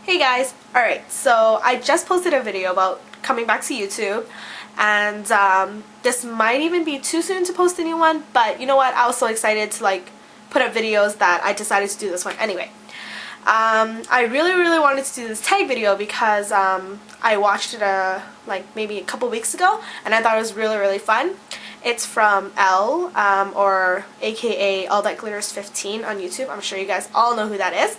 Hey guys! Alright, so I just posted a video about coming back to YouTube, and this might even be too soon to post a new one, but you know what, I was so excited to put up videos that I decided to do this one anyway. I really wanted to do this tag video because I watched it maybe a couple weeks ago, and I thought it was really fun. It's from Elle, or aka All That Glitters 15 on YouTube. I'm sure you guys all know who that is.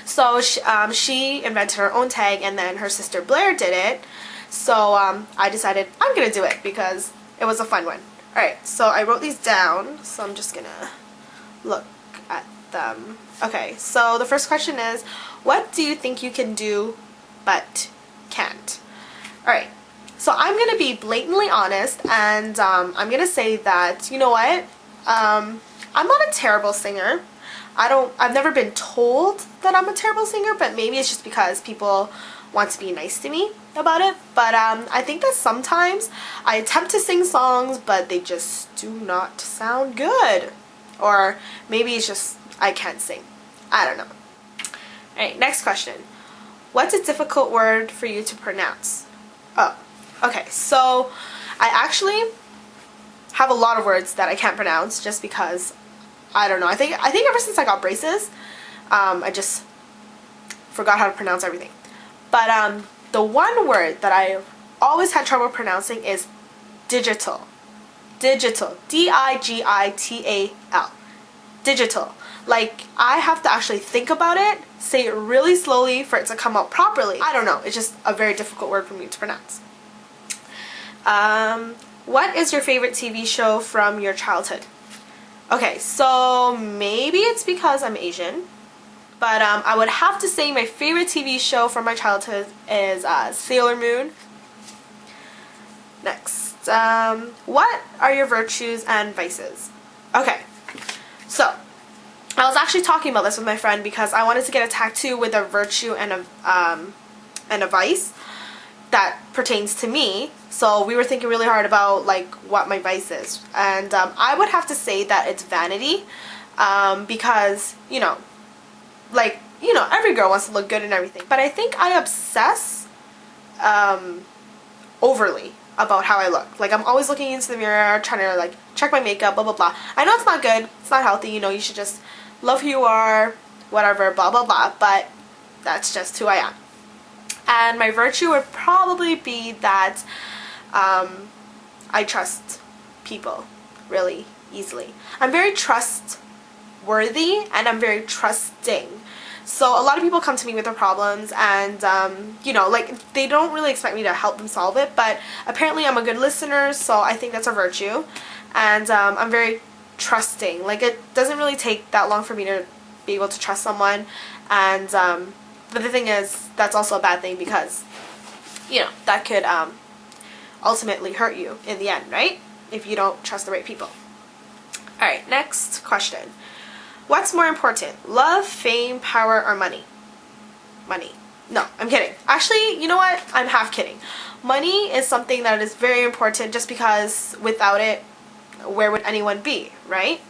So she invented her own tag, and then her sister Blair did it. So I decided I'm gonna do it because it was a fun one. Alright, so I wrote these down, so I'm just gonna look at them. Okay, so the first question is, what do you think you can do but can't? Alright, so I'm gonna be blatantly honest, and I'm gonna say that, you know what, I'm not a terrible singer. I've never been told that I'm a terrible singer, but maybe it's just because people want to be nice to me about it. But I think that sometimes I attempt to sing songs, but they just do not sound good. Or maybe it's just I can't sing. I don't know. Alright, next question. What's a difficult word for you to pronounce? Oh, okay. So I actually have a lot of words that I can't pronounce just because I don't know. I think ever since I got braces, I just forgot how to pronounce everything. But the one word that I always had trouble pronouncing is digital. Digital. D-I-G-I-T-A-L. Digital. Like, I have to actually think about it, say it really slowly for it to come out properly. I don't know. It's just a very difficult word for me to pronounce. What is your favorite TV show from your childhood? Okay, so maybe it's because I'm Asian, but I would have to say my favorite TV show from my childhood is Sailor Moon. Next, what are your virtues and vices? Okay, so I was actually talking about this with my friend because I wanted to get a tattoo with a virtue and a vice that pertains to me. So we were thinking really hard about what my vice is, and I would have to say that it's vanity, because every girl wants to look good and everything, but I think I obsess overly about how I look. Like, I'm always looking into the mirror, trying to check my makeup, blah blah blah. I know it's not good, it's not healthy, you should just love who you are, whatever, blah blah blah, but that's just who I am. And my virtue would probably be that I trust people really easily. I'm very trustworthy, and I'm very trusting. So a lot of people come to me with their problems, and they don't really expect me to help them solve it, but apparently I'm a good listener, so I think that's a virtue. And I'm very trusting. It doesn't really take that long for me to be able to trust someone, and but the thing is, that's also a bad thing because, that could ultimately hurt you in the end, right? If you don't trust the right people. Alright, next question. What's more important? Love, fame, power, or money? Money. No, I'm kidding. Actually, you know what? I'm half kidding. Money is something that is very important just because without it, where would anyone be, right?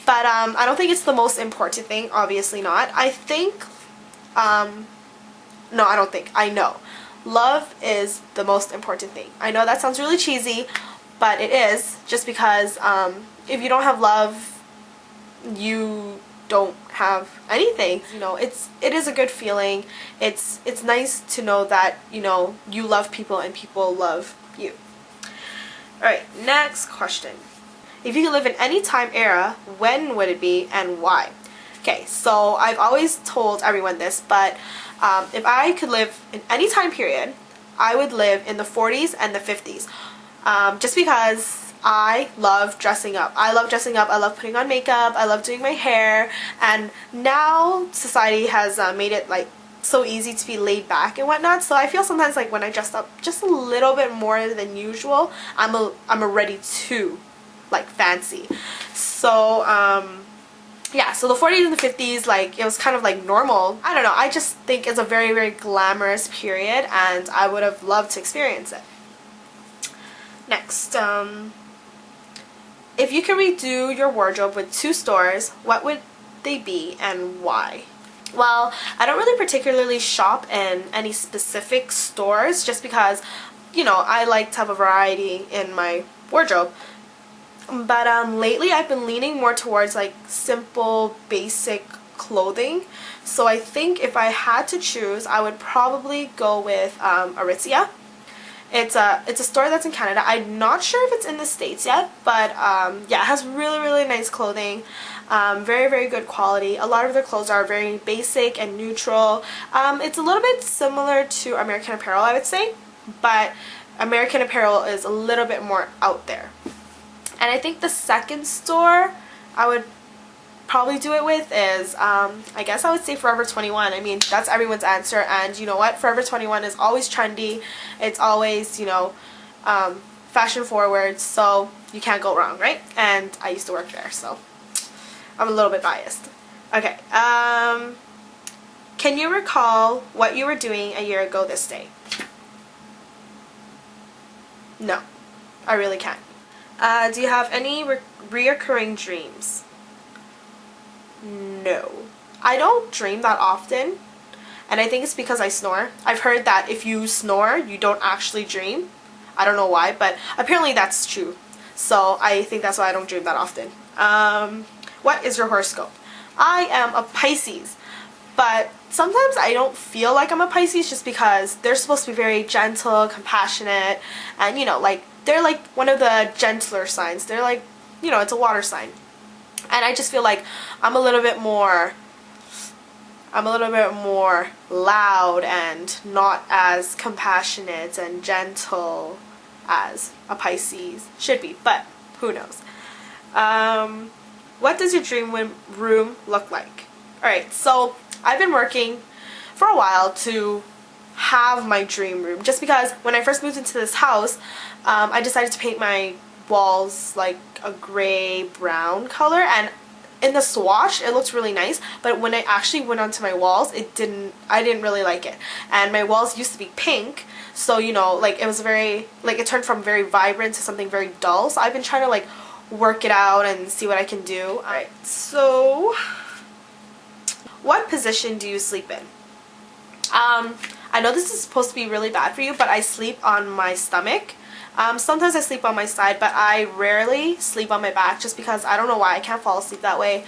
But I don't think it's the most important thing. Obviously not. I think no, I don't think. I know. Love is the most important thing. I know that sounds really cheesy, but it is, just because if you don't have love, you don't have anything. It is a good feeling. It's nice to know that, you love people and people love you. Alright, next question. If you could live in any time era, when would it be and why? Okay, so I've always told everyone this, but if I could live in any time period, I would live in the 40s and the 50s. Just because I love dressing up. I love dressing up. I love putting on makeup. I love doing my hair. And now society has made it so easy to be laid back and whatnot. So I feel sometimes when I dress up just a little bit more than usual, I'm already too fancy. So yeah, so the 40s and the 50s, it was kind of normal. I don't know, I just think it's a very glamorous period, and I would have loved to experience it. Next, if you could redo your wardrobe with 2 stores, what would they be and why? Well, I don't really particularly shop in any specific stores just because, you know, I like to have a variety in my wardrobe. But lately I've been leaning more towards like simple, basic clothing. So I think if I had to choose, I would probably go with Aritzia. It's a store that's in Canada. I'm not sure if it's in the States yet, but yeah, it has really nice clothing. Very good quality. A lot of their clothes are very basic and neutral. It's a little bit similar to American Apparel, I would say, but American Apparel is a little bit more out there. And I think the second store I would probably do it with is, I guess I would say Forever 21. I mean, that's everyone's answer, and you know what? Forever 21 is always trendy. It's always, you know, fashion forward, so you can't go wrong, right? And I used to work there, so I'm a little bit biased. Okay, can you recall what you were doing a year ago this day? No, I really can't. Do you have any reoccurring dreams? No. I don't dream that often, and I think it's because I snore. I've heard that if you snore, you don't actually dream. I don't know why, but apparently that's true. So I think that's why I don't dream that often. What is your horoscope? I am a Pisces, but sometimes I don't feel like I'm a Pisces just because they're supposed to be very gentle, compassionate, and you know, like they're like one of the gentler signs. They're like, you know, it's a water sign. And I just feel like I'm a little bit more loud and not as compassionate and gentle as a Pisces should be, but who knows. What does your dream room look like? Alright, so I've been working for a while to have my dream room, just because when I first moved into this house, I decided to paint my walls like a gray brown color, and in the swatch it looks really nice, but when I actually went onto my walls, I didn't really like it. And my walls used to be pink, so you know, like it was very, like it turned from very vibrant to something very dull. So I've been trying to like work it out and see what I can do. Alright, so what position do you sleep in? I know this is supposed to be really bad for you, but I sleep on my stomach. Sometimes I sleep on my side, but I rarely sleep on my back just because I don't know why I can't fall asleep that way.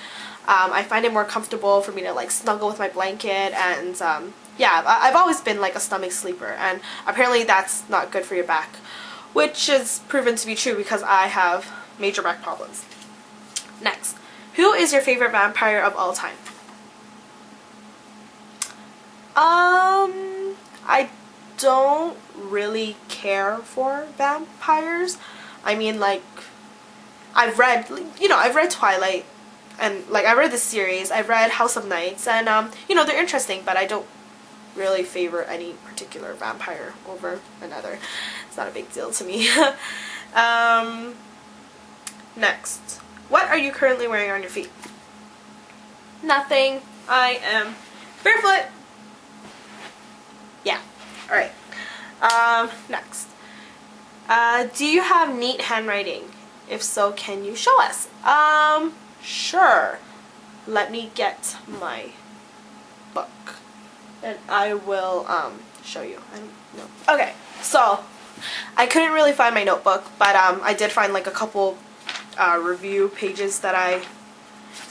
I find it more comfortable for me to like snuggle with my blanket, and yeah, I've always been like a stomach sleeper, and apparently that's not good for your back, which is proven to be true because I have major back problems. Next, who is your favorite vampire of all time? I don't really care for vampires. I mean, like, I've read Twilight, and like I read the series, I've read House of Nights, and you know, they're interesting, but I don't really favor any particular vampire over another. It's not a big deal to me. Next, what are you currently wearing on your feet? Nothing. I am barefoot. Yeah. Alright. Next. Do you have neat handwriting? If so, can you show us? Sure. Let me get my book, and I will show you. I don't know. Okay, so I couldn't really find my notebook, but I did find like a couple review pages that I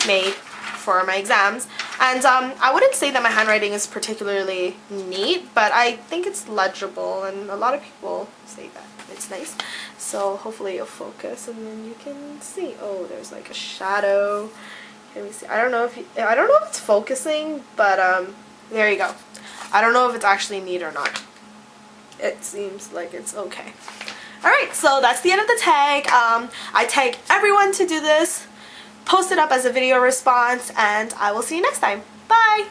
made for my exams, and I wouldn't say that my handwriting is particularly neat, but I think it's legible, and a lot of people say that it's nice. So hopefully you'll focus, and then you can see. Oh, there's like a shadow. Can we see? I don't know if it's focusing, but there you go. I don't know if it's actually neat or not. It seems like it's okay. Alright, so that's the end of the tag. I tag everyone to do this, post it up as a video response, and I will see you next time. Bye!